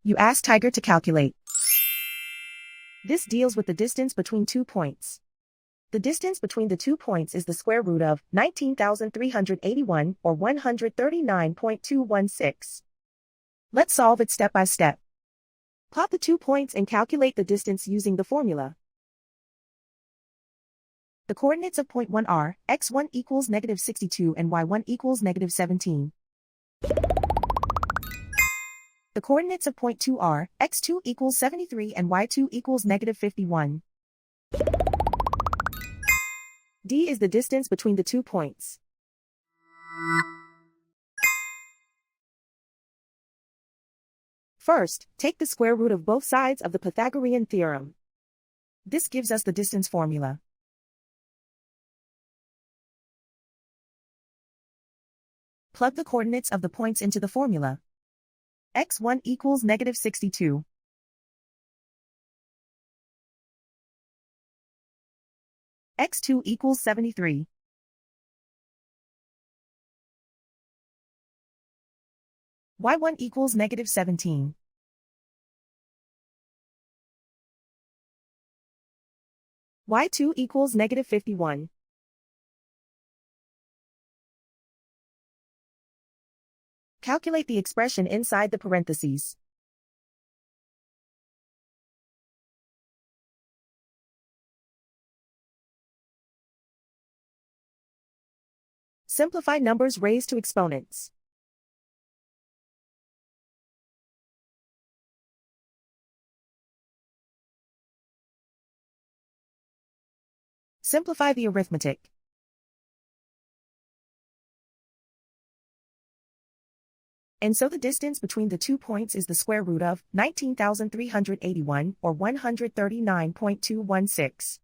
You ask Tiger to calculate. This deals with the distance between 2 points. The distance between the 2 points is the square root of 19,381 or 139.216. Let's solve it step by step. Plot the 2 points and calculate the distance using the formula. The coordinates of point 1 are x1 equals -62 and y1 equals -17. The coordinates of point 2 are x2 equals 73 and y2 equals -51. D is the distance between the 2 points. First, take the square root of both sides of the Pythagorean theorem. This gives us the distance formula. Plug the coordinates of the points into the formula. x1 equals -62. x2 equals 73. y1 equals -17. y2 equals -51. Calculate the expression inside the parentheses. Simplify numbers raised to exponents. Simplify the arithmetic. And so the distance between the 2 points is the square root of 19,381 or 139.216.